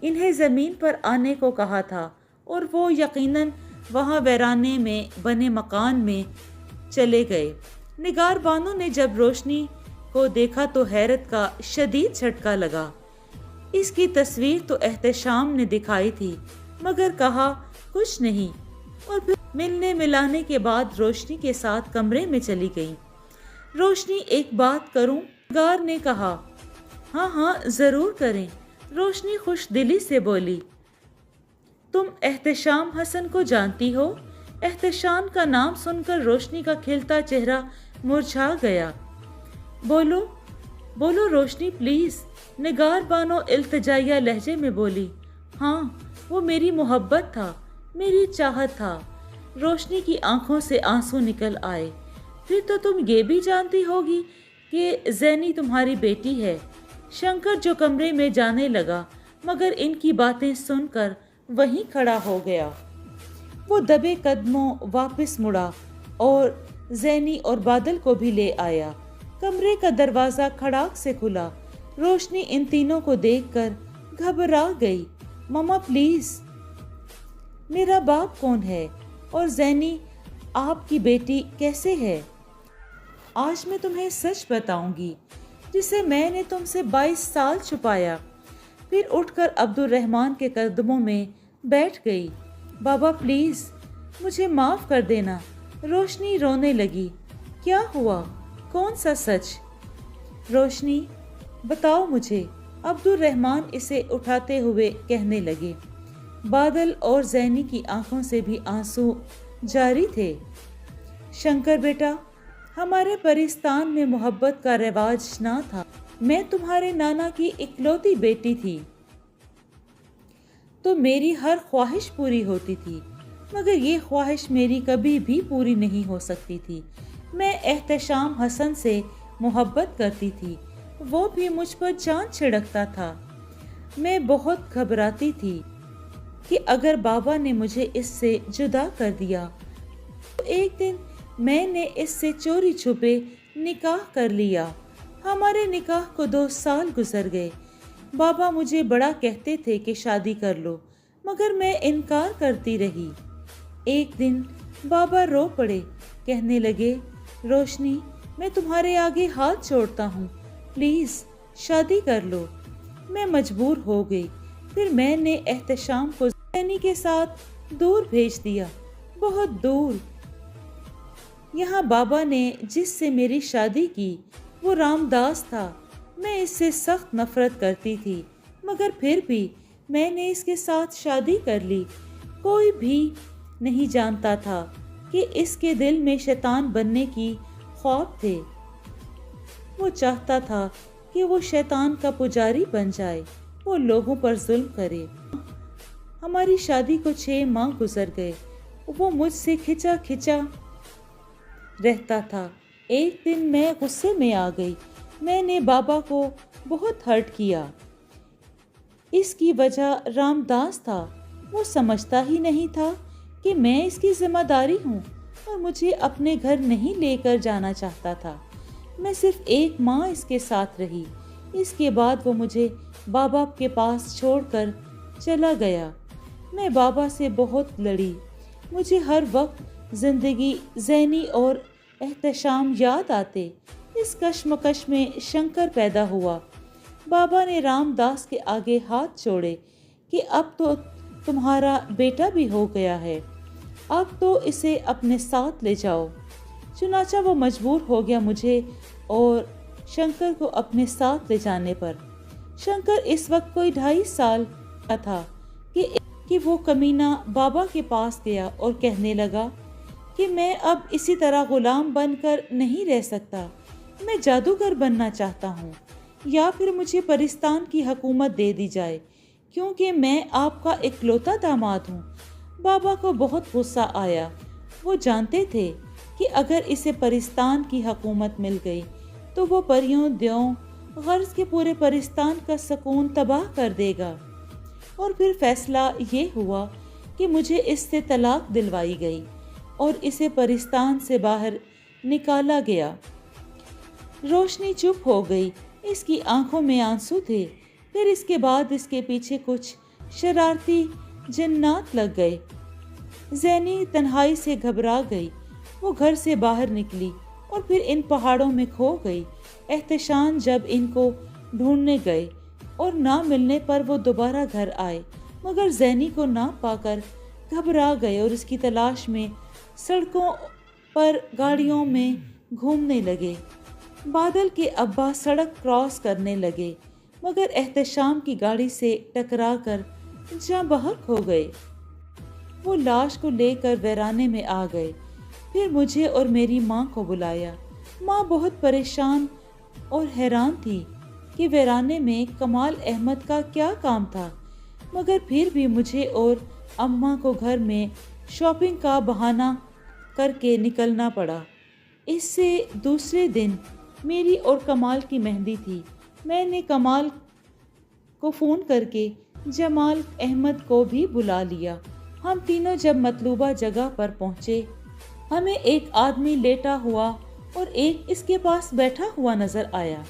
انہیں زمین پر آنے کو کہا تھا اور وہ یقیناً وہاں ویرانے میں بنے مکان میں چلے گئے۔ نگار بانو نے جب روشنی को देखा तो हैरत का शदीद झटका लगा। इसकी तस्वीर तो एहतशाम ने दिखाई थी, मगर कहा कुछ नहीं, और फिर मिलने मिलाने के बाद रोशनी के साथ कमरे में चली गई। रोशनी, एक बात करूं? निगार ने कहा। हाँ हाँ जरूर करें, रोशनी खुश दिली से बोली। तुम एहतशाम हसन को जानती हो? एहतशाम का नाम सुनकर रोशनी का खिलता चेहरा मुरझा गया। बोलो बोलो रोशनी प्लीज, निगार बानो इल्तिजाइया लहजे में बोली। हाँ, वो मेरी मोहब्बत था, मेरी चाहत था। रोशनी की आंखों से आंसू निकल आए। फिर तो तुम ये भी जानती होगी कि ज़ैनी तुम्हारी बेटी है। शंकर जो कमरे में जाने लगा, मगर इनकी बातें सुनकर वहीं खड़ा हो गया। वो दबे कदमों वापस मुड़ा और ज़ैनी और बादल को भी ले आया। कमरे का दरवाज़ा खड़ाक से खुला। रोशनी इन तीनों को देखकर घबरा गई। मम्मा प्लीज़। मेरा बाप कौन है? और ज़ैनी आपकी बेटी कैसे है? आज मैं तुम्हें सच बताऊंगी, जिसे मैंने तुमसे 22 साल छुपाया। फिर उठकर अब्दुल रहमान के कदमों में बैठ गई। बाबा प्लीज़ मुझे माफ़ कर देना। रोशनी रोने लगी। क्या हुआ? कौन सा सच? रोशनी बताओ मुझे। अब्दुल रहमान इसे उठाते हुए कहने लगे। बादल और ज़ैनी की आंखों से भी आंसू जारी थे। शंकर बेटा, हमारे परिस्तान में मोहब्बत का रिवाज ना था। मैं तुम्हारे नाना की इकलौती बेटी थी, तो मेरी हर ख्वाहिश पूरी होती थी, मगर ये ख्वाहिश मेरी कभी भी पूरी नहीं हो सकती थी। मैं एहतशाम हसन से मोहब्बत करती थी, वो भी मुझ पर जान छिड़कता था। मैं बहुत घबराती थी कि अगर बाबा ने मुझे इससे जुदा कर दिया तो एक दिन मैंने इससे चोरी छुपे निकाह कर लिया। हमारे निकाह को 2 साल गुजर गए। बाबा मुझे बड़ा कहते थे कि शादी कर लो, मगर मैं इनकार करती रही। एक दिन बाबा रो पड़े, कहने लगे, रोशनी मैं तुम्हारे आगे हाथ जोड़ता हूँ, प्लीज़ शादी कर लो। मैं मजबूर हो गई। फिर मैंने एहतशाम को ज़ैनी के साथ दूर भेज दिया, बहुत दूर। यहाँ बाबा ने जिससे मेरी शादी की वो रामदास था। मैं इससे सख्त नफरत करती थी, मगर फिर भी मैंने इसके साथ शादी कर ली। कोई भी नहीं जानता था कि इसके दिल में शैतान बनने की ख्वाब थे। वो चाहता था कि वो शैतान का पुजारी बन जाए, वो लोगों पर जुल्म करे। हमारी शादी को 6 माह गुजर गए। वो मुझसे खिंचा खिंचा रहता था। एक दिन मैं गुस्से में आ गई। मैंने बाबा को बहुत हर्ट किया। इसकी वजह रामदास था। वो समझता ही नहीं था कि मैं इसकी जिम्मेदारी हूँ और मुझे अपने घर नहीं लेकर जाना चाहता था। मैं सिर्फ 1 माह इसके साथ रही। इसके बाद वो मुझे बाबा के पास छोड़कर चला गया। मैं बाबा से बहुत लड़ी। मुझे हर वक्त ज़िंदगी, ज़ैनी और एहतशाम याद आते। इस कश्मकश में शंकर पैदा हुआ। बाबा ने रामदास के आगे हाथ जोड़े कि अब तो तुम्हारा बेटा भी हो गया है, अब तो इसे अपने साथ ले जाओ। चुनाचा वो मजबूर हो गया मुझे और शंकर को अपने साथ ले जाने पर। शंकर इस वक्त कोई 2.5 साल का था कि वो कमीना बाबा के पास गया और कहने लगा कि मैं अब इसी तरह गुलाम बनकर नहीं रह सकता। मैं जादूगर बनना चाहता हूँ, या फिर मुझे परिस्तान की हुकूमत दे दी जाए, क्योंकि मैं आपका इकलौता दामाद हूँ। बाबा को बहुत गुस्सा आया। वो जानते थे कि अगर इसे परिस्तान की हुकूमत मिल गई तो वो परियों, द्यों, गर्ज के पूरे परिस्तान का सुकून तबाह कर देगा। और फिर फैसला ये हुआ कि मुझे इससे तलाक दिलवाई गई और इसे परिस्तान से बाहर निकाला गया। रोशनी चुप हो गई। इसकी आंखों में आंसू थे। फिर इसके बाद इसके पीछे कुछ शरारती जिन्नात लग गए। ज़ैनी तन्हाई से घबरा गई। वो घर से बाहर निकली और फिर इन पहाड़ों में खो गई। एहतशाम जब इनको ढूंढने गए और ना मिलने पर वो दोबारा घर आए, मगर ज़ैनी को ना पाकर घबरा गए और उसकी तलाश में सड़कों पर गाड़ियों में घूमने लगे। बादल के अब्बा सड़क क्रॉस करने लगे, मगर एहतशाम की गाड़ी से टकराकर जहाँ बहक हो गए। वो लाश को लेकर वीराने में आ गए। फिर मुझे और मेरी माँ को बुलाया। माँ बहुत परेशान और हैरान थी कि वीराने में कमाल अहमद का क्या काम था, मगर फिर भी मुझे और अम्मा को घर में शॉपिंग का बहाना करके निकलना पड़ा। इससे दूसरे दिन मेरी और कमाल की मेहंदी थी। मैंने कमाल को फ़ोन करके जमाल अहमद को भी बुला लिया। हम तीनों जब मतलूबा जगह पर पहुँचे, हमें एक आदमी लेटा हुआ और एक इसके पास बैठा हुआ नजर आया।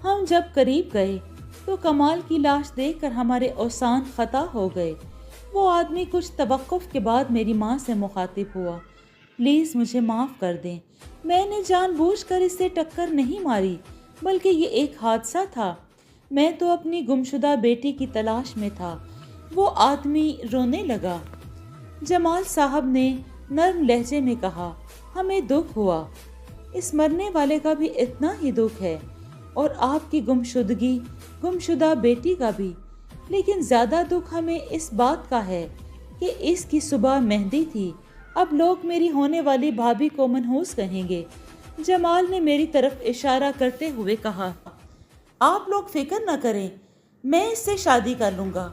हम जब करीब गए तो कमाल की लाश देखकर हमारे औसान खता हो गए। वो आदमी कुछ तवक्कुफ के बाद मेरी माँ से मुखातिब हुआ, प्लीज़ मुझे माफ़ कर दें, मैंने जानबूझकर इससे टक्कर नहीं मारी, बल्कि ये एक हादसा था। मैं तो अपनी गुमशुदा बेटी की तलाश में था। वो आदमी रोने लगा। जमाल साहब ने नर्म लहजे में कहा, हमें दुख हुआ, इस मरने वाले का भी इतना ही दुख है और आपकी गुमशुदा बेटी का भी, लेकिन ज़्यादा दुख हमें इस बात का है कि इसकी सुबह मेहंदी थी। अब लोग मेरी होने वाली भाभी को मनहूस कहेंगे। जमाल ने मेरी तरफ इशारा करते हुए कहा, आप लोग फिक्र न करें, मैं इससे शादी कर लूँगा,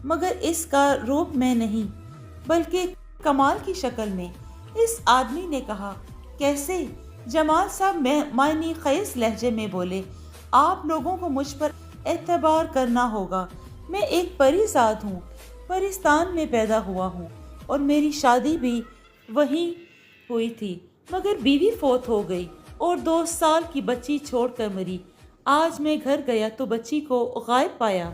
मगर इसका रूप मैं नहीं बल्कि कमाल की शक्ल में। इस आदमी ने कहा, कैसे? जमाल साहब मायनी ख़ैस लहजे में बोले, आप लोगों को मुझ पर एतबार करना होगा। मैं एक परीज़ाद हूँ, परिस्तान में पैदा हुआ हूँ और मेरी शादी भी वहीं हुई थी, मगर बीवी फौत हो गई और 2 साल की बच्ची छोड़कर मरी। आज मैं घर गया तो बच्ची को गायब पाया।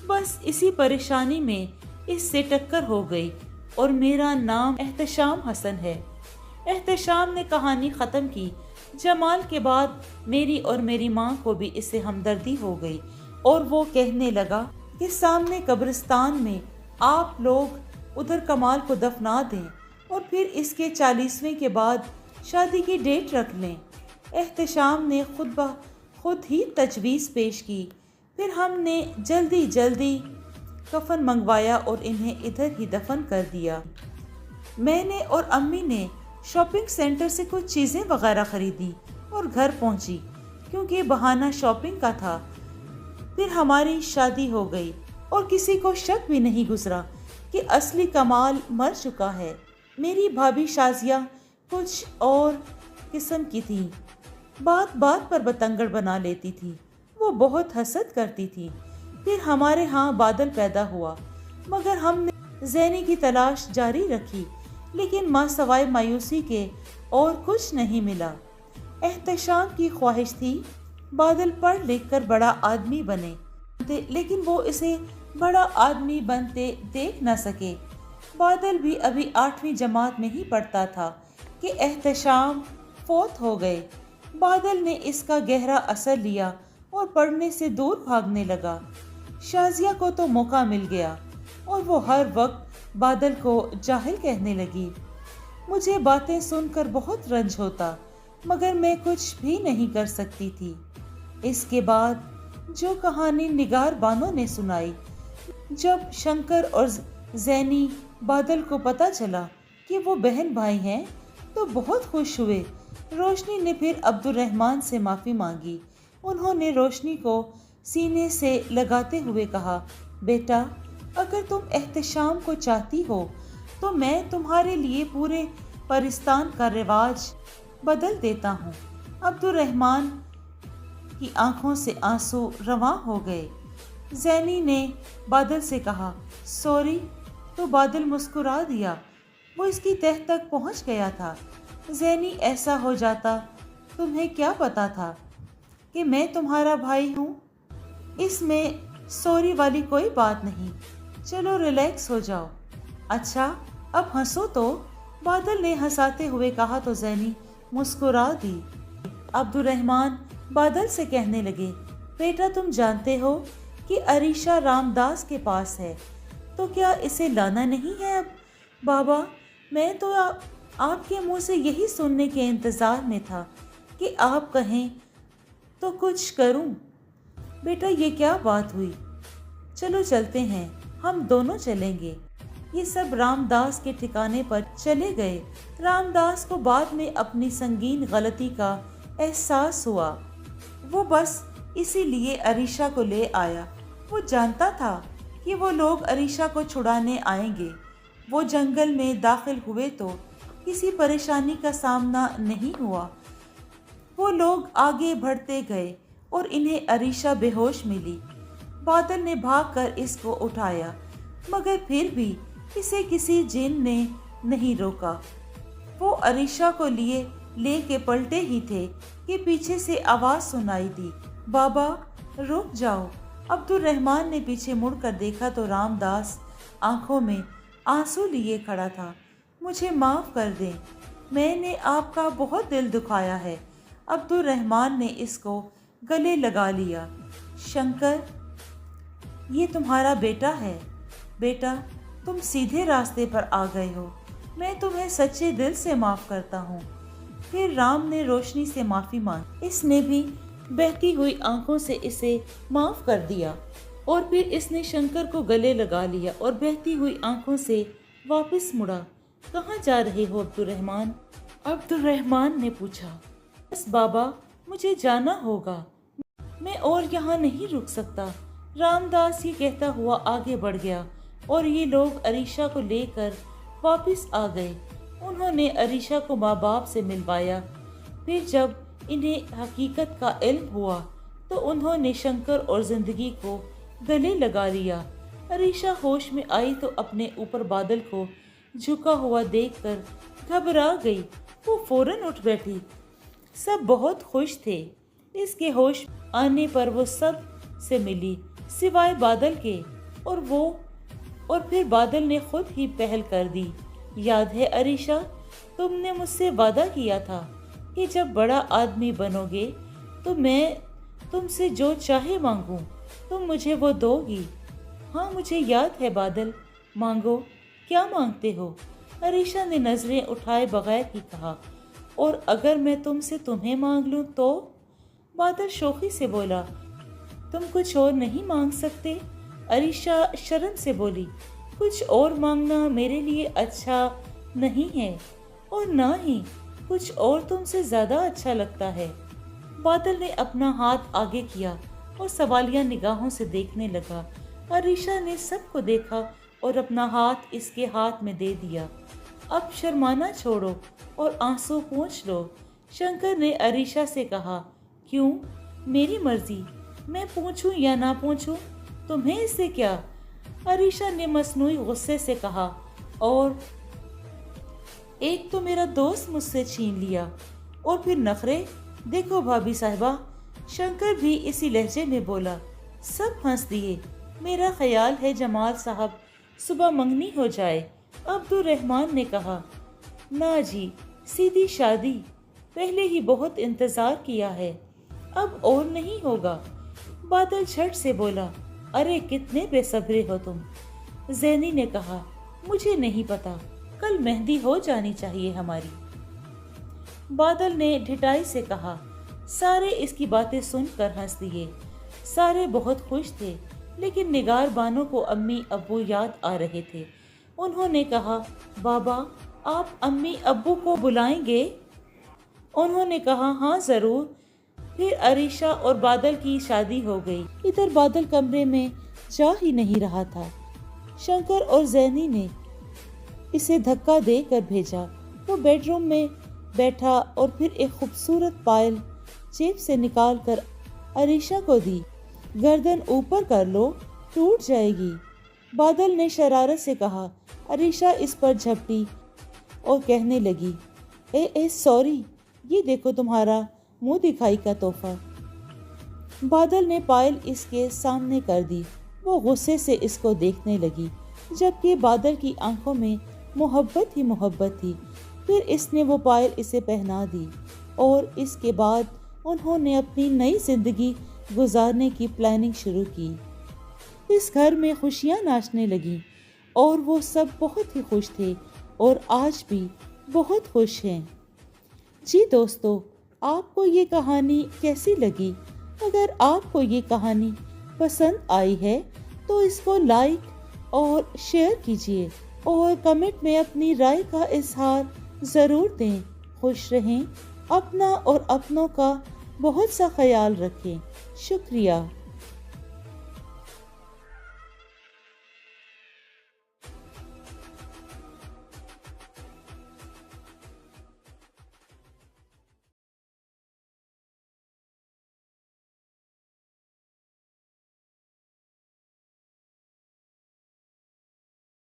बस इसी परेशानी में इससे टक्कर हो गई और मेरा नाम एहतशाम हसन है। एहतशाम ने कहानी ख़त्म की। जमाल के बाद मेरी और मेरी माँ को भी इससे हमदर्दी हो गई और वो कहने लगा कि सामने कब्रिस्तान में आप लोग उधर कमाल को दफना दें और फिर इसके 40वें के बाद शादी की डेट रख लें। एहतशाम ने खुद ही तजवीज़ पेश की। फिर हमने जल्दी कफन मंगवाया और इन्हें इधर ही दफन कर दिया। मैंने और अम्मी ने शॉपिंग सेंटर से कुछ चीज़ें वगैरह ख़रीदी और घर पहुंची, क्योंकि बहाना शॉपिंग का था। फिर हमारी शादी हो गई और किसी को शक भी नहीं गुजरा कि असली कमाल मर चुका है। मेरी भाभी शाजिया कुछ और किस्म की थी, बात बात पर बतंगड़ बना लेती थी। वो बहुत हसद करती थी। फिर हमारे यहाँ बादल पैदा हुआ, मगर हमने ज़ैनी की तलाश जारी रखी, लेकिन माँ सवाए मायूसी के और कुछ नहीं मिला। एहतशाम की ख्वाहिश थी बादल पढ़ लिख कर बड़ा आदमी बने, लेकिन वो इसे बड़ा आदमी बनते देख न सके। बादल भी अभी 8वीं जमात में ही पढ़ता था कि एहतशाम फौत हो गए। बादल ने इसका गहरा असर लिया और पढ़ने से दूर भागने लगा। शाजिया को तो मौका मिल गया और वो हर वक्त बादल को जाहिल कहने लगी। मुझे बातें सुनकर बहुत रंज होता, मगर मैं कुछ भी नहीं कर सकती थी। इसके बाद जो कहानी निगार बानो ने सुनाई, जब शंकर और ज़ैनी बादल को पता चला कि वो बहन भाई हैं, तो बहुत खुश हुए। रोशनी ने फिर अब्दुर्रहमान से माफ़ी मांगी। उन्होंने रोशनी को सीने से लगाते हुए कहा, बेटा, अगर तुम एहतशाम को चाहती हो तो मैं तुम्हारे लिए पूरे परिस्तान का रिवाज बदल देता हूँ। अब्दुर्रहमान की आंखों से आंसू रवां हो गए। ज़ैनी ने बादल से कहा, सॉरी, तो बादल मुस्कुरा दिया। वो इसकी तह तक पहुँच गया था। ज़ैनी, ऐसा हो जाता, तुम्हें क्या पता था कि मैं तुम्हारा भाई हूँ? इसमें सॉरी वाली कोई बात नहीं, चलो रिलैक्स हो जाओ। अच्छा, अब हंसो तो, बादल ने हंसाते हुए कहा तो ज़ैनी مسکرا دی۔ عبدالرحمن بادل سے کہنے لگے، بیٹا تم جانتے ہو کہ عریشہ رام داس کے پاس ہے، تو کیا اسے لانا نہیں ہے اب؟ بابا میں تو آپ کے منہ سے یہی سننے کے انتظار میں تھا کہ آپ کہیں تو کچھ کروں۔ بیٹا یہ کیا بات ہوئی؟ چلو چلتے ہیں، ہم دونوں چلیں گے۔ یہ سب رام داس کے ٹھکانے پر چلے گئے۔ رام داس کو بعد میں اپنی سنگین غلطی کا احساس ہوا۔ وہ بس اسی لیے عریشہ کو لے آیا۔ وہ جانتا تھا کہ وہ لوگ عریشہ کو چھڑانے آئیں گے۔ وہ جنگل میں داخل ہوئے تو کسی پریشانی کا سامنا نہیں ہوا۔ وہ لوگ آگے بڑھتے گئے اور انہیں عریشہ بے ہوش ملی۔ بادل نے بھاگ کر اس کو اٹھایا، مگر پھر بھی اسے کسی جن نے نہیں روکا۔ وہ عریشہ کو لے کے پلٹے ہی تھے کہ پیچھے سے آواز سنائی دی، بابا رک جاؤ۔ عبدالرحمن نے پیچھے مڑ کر دیکھا تو رام داس آنکھوں میں آنسو لیے کھڑا تھا۔ مجھے معاف کر دیں، میں نے آپ کا بہت دل دکھایا ہے۔ عبدالرحمن نے اس کو گلے لگا لیا۔ شنکر یہ تمہارا بیٹا ہے۔ بیٹا تم سیدھے راستے پر آ گئے ہو، میں تمہیں سچے دل سے معاف کرتا ہوں۔ پھر رام نے روشنی سے معافی مانگی۔ اس نے بھی بہتی ہوئی آنکھوں سے اسے معاف کر دیا، اور پھر اس نے شنکر کو گلے لگا لیا اور بہتی ہوئی آنکھوں سے واپس مڑا۔ کہاں جا رہے ہو عبدالرحمن؟ عبدالرحمن نے پوچھا۔ بس بابا مجھے جانا ہوگا، میں اور یہاں نہیں رک سکتا۔ رام داس یہ کہتا ہوا آگے بڑھ گیا اور یہ لوگ عریشہ کو لے کر واپس آ گئے۔ انہوں نے عریشہ کو ماں باپ سے ملوایا۔ پھر جب انہیں حقیقت کا علم ہوا تو انہوں نے شنکر اور زندگی کو گلے لگا لیا۔ عریشہ ہوش میں آئی تو اپنے اوپر بادل کو جھکا ہوا دیکھ کر گھبرا گئی۔ وہ فوراً اٹھ بیٹھی۔ سب بہت خوش تھے۔ اس کے ہوش آنے پر وہ سب سے ملی سوائے بادل کے، اور پھر بادل نے خود ہی پہل کر دی۔ یاد ہے عریشہ، تم نے مجھ سے وعدہ کیا تھا کہ جب بڑا آدمی بنو گے تو میں تم سے جو چاہے مانگوں تم مجھے وہ دو گی۔ ہاں مجھے یاد ہے بادل، مانگو، کیا مانگتے ہو؟ عریشہ نے نظریں اٹھائے بغیر ہی کہا، اور اگر میں تم سے تمہیں مانگ لوں تو؟ بادل شوخی سے بولا، تم کچھ اور نہیں مانگ سکتے؟ عریشہ شرم سے بولی، کچھ اور مانگنا میرے لیے اچھا نہیں ہے، اور نہ ہی کچھ اور تم سے زیادہ اچھا لگتا ہے۔ بادل نے اپنا ہاتھ آگے کیا اور سوالیہ نگاہوں سے دیکھنے لگا۔ عریشہ نے سب کو دیکھا اور اپنا ہاتھ اس کے ہاتھ میں دے دیا۔ اب شرمانا چھوڑو اور آنسو پوچھ لو۔ شنکر نے عریشہ سے کہا، کیوں؟ میری مرضی، میں پوچھوں یا نہ پوچھوں، تمہیں اس سے کیا؟ عریشہ نے مصنوعی غصے سے کہا، اور ایک تو میرا دوست مجھ سے چھین لیا، اور پھر نخرے، دیکھو بھابھی صاحبہ۔ شنکر بھی اسی لہجے میں بولا۔ سب ہنس دیے۔ میرا خیال ہے جمال صاحب صبح منگنی ہو جائے۔ عبدالرحمن نے کہا، نہ جی، سیدھی شادی، پہلے ہی بہت انتظار کیا ہے، اب اور نہیں ہوگا۔ بادل جھٹ سے بولا، ارے کتنے بے صبرے ہو تم۔ زینی نے کہا، مجھے نہیں پتا، کل مہندی ہو جانی چاہیے ہماری۔ بادل نے ڈھٹائی سے کہا۔ سارے اس کی باتیں سن کر ہنس دیے۔ سارے بہت خوش تھے، لیکن نگار بانو کو امی ابو یاد آ رہے تھے۔ انہوں نے کہا، بابا آپ امی ابو کو بلائیں گے؟ انہوں نے کہا، ہاں ضرور۔ پھر عریشہ اور بادل کی شادی ہو گئی۔ ادھر بادل کمرے میں جا ہی نہیں رہا تھا۔ شنکر اور زینی نے اسے دھکا دے کر بھیجا۔ وہ بیڈ روم میں بیٹھا اور پھر ایک خوبصورت پائل جیب سے نکال کر عریشہ کو دی۔ گردن اوپر کر لو، ٹوٹ جائے گی۔ بادل نے شرارت سے کہا۔ عریشہ اس پر جھپٹی اور کہنے لگی، اے سوری، یہ دیکھو تمہارا منہ دکھائی کا تحفہ۔ بادل نے پائل اس کے سامنے کر دی۔ وہ غصے سے اس کو دیکھنے لگی، جبکہ بادل کی آنکھوں میں محبت ہی محبت تھی۔ پھر اس نے وہ پائل اسے پہنا دی۔ اور اس کے بعد انہوں نے اپنی نئی زندگی گزارنے کی پلاننگ شروع کی۔ اس گھر میں خوشیاں ناچنے لگیں اور وہ سب بہت ہی خوش تھے اور آج بھی بہت خوش ہیں۔ جی دوستو، آپ کو یہ کہانی کیسی لگی؟ اگر آپ کو یہ کہانی پسند آئی ہے تو اس کو لائک اور شیئر کیجیے اور کمنٹ میں اپنی رائے کا اظہار ضرور دیں۔ خوش رہیں، اپنا اور اپنوں کا بہت سا خیال رکھیں۔ شکریہ۔